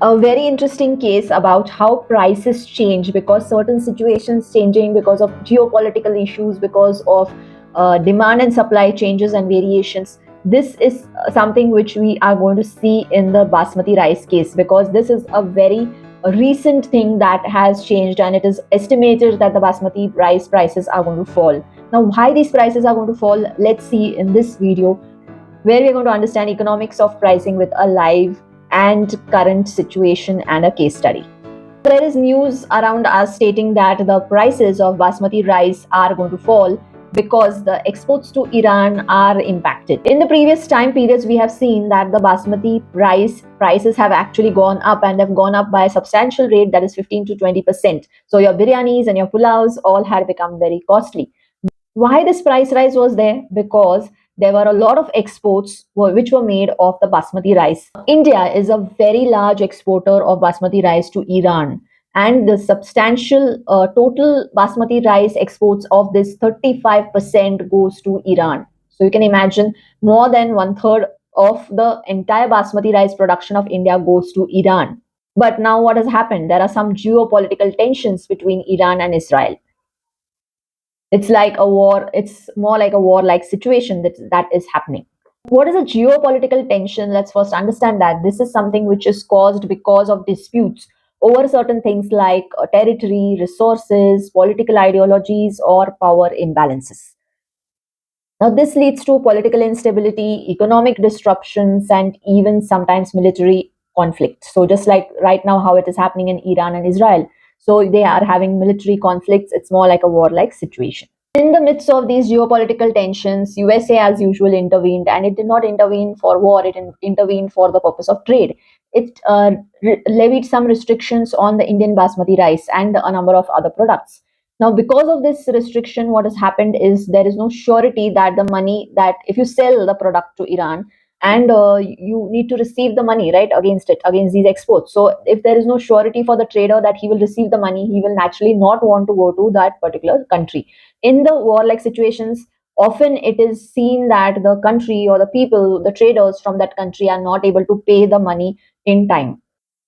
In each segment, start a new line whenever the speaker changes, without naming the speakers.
a very interesting case about how prices change because certain situations changing because of geopolitical issues, because of demand and supply changes and variations. This is something which we are going to see in the basmati rice case, because this is a very recent thing that has changed, and it is estimated that the basmati rice prices are going to fall. Now, why these prices are going to fall, let's see in this video, where we're going to understand economics of pricing with a live and current situation and a case study. There is news around us stating that the prices of basmati rice are going to fall because the exports to Iran are impacted. In the previous time periods, we have seen that the basmati rice prices have actually gone up, and have gone up by a substantial rate, that is 15 to 20%. So your biryanis and your pulaus all had become very costly. Why this price rise was there? Because there were a lot of exports which were made of the basmati rice. India is a very large exporter of basmati rice to Iran, and the substantial total basmati rice exports of this 35% goes to Iran. So you can imagine, more than one third of the entire basmati rice production of India goes to Iran. But now what has happened? There are some geopolitical tensions between Iran and Israel. It's like a war. It's more like a war-like situation that is happening. What is a geopolitical tension? Let's first understand that this is something which is caused because of disputes over certain things like territory, resources, political ideologies, or power imbalances. Now, this leads to political instability, economic disruptions, and even sometimes military conflict. So, just like right now, how it is happening in Iran and Israel. So, they are having military conflicts. It's more like a war-like situation. In the midst of these geopolitical tensions, USA as usual intervened, and it did not intervene for war, it intervened for the purpose of trade. It levied some restrictions on the Indian basmati rice and a number of other products. Now, because of this restriction, what has happened is there is no surety that the money, that if you sell the product to Iran, and you need to receive the money, right, against it, against these exports. So if there is no surety for the trader that he will receive the money, he will naturally not want to go to that particular country. In the warlike situations, often it is seen that the country or the people, the traders from that country, are not able to pay the money in time.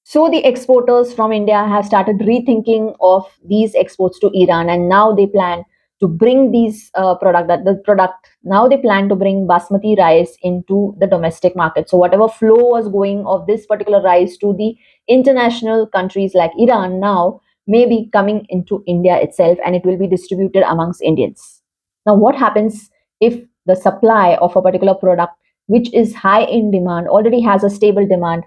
So the exporters from India have started rethinking of these exports to Iran, and now they plan to bring these product. Now they plan to bring basmati rice into the domestic market. So whatever flow was going of this particular rice to the international countries like Iran now may be coming into India itself, and it will be distributed amongst Indians. Now, what happens if the supply of a particular product, which is high in demand, already has a stable demand,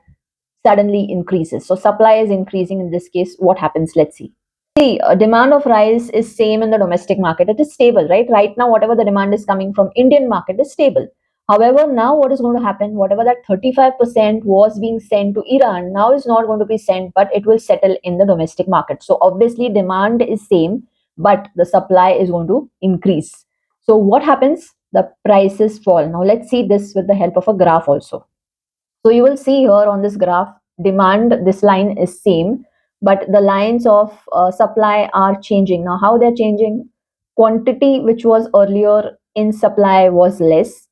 suddenly increases? So supply is increasing in this case. What happens? Let's see. See, demand of rice is same in the domestic market. It is stable, right? Right now, whatever the demand is coming from Indian market is stable. However, now what is going to happen? Whatever that 35% was being sent to Iran now is not going to be sent, but it will settle in the domestic market. So obviously, demand is same, but the supply is going to increase. So what happens? The prices fall. Now let's see this with the help of a graph also. So you will see here on this graph, demand, this line is same, but the lines of supply are changing. Now, how they're changing? Quantity, which was earlier in supply, was less,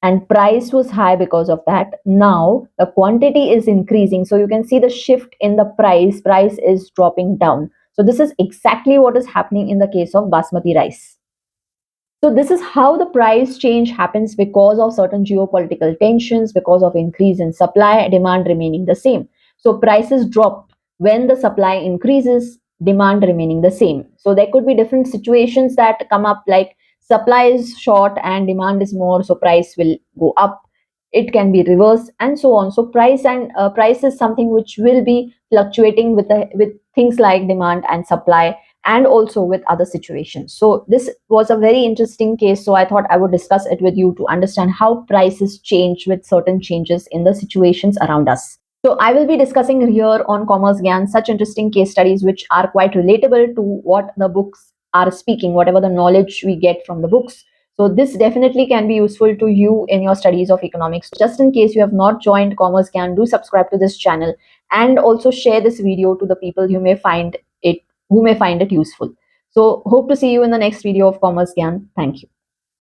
and price was high because of that. Now, the quantity is increasing. So you can see the shift in the price. Price is dropping down. So this is exactly what is happening in the case of basmati rice. So this is how the price change happens, because of certain geopolitical tensions, because of increase in supply, demand remaining the same. So prices drop when the supply increases, demand remaining the same. So there could be different situations that come up, like supply is short and demand is more, so price will go up. It can be reversed and so on. So price is something which will be fluctuating with things like demand and supply, and also with other situations. So this was a very interesting case. So I thought I would discuss it with you to understand how prices change with certain changes in the situations around us. So I will be discussing here on Commerce GYAN such interesting case studies which are quite relatable to what the books are speaking, whatever the knowledge we get from the books. So this definitely can be useful to you in your studies of economics. Just in case you have not joined Commerce GYAN, do subscribe to this channel, and also share this video to the people it who may find it useful. So hope to see you in the next video of Commerce GYAN. Thank you.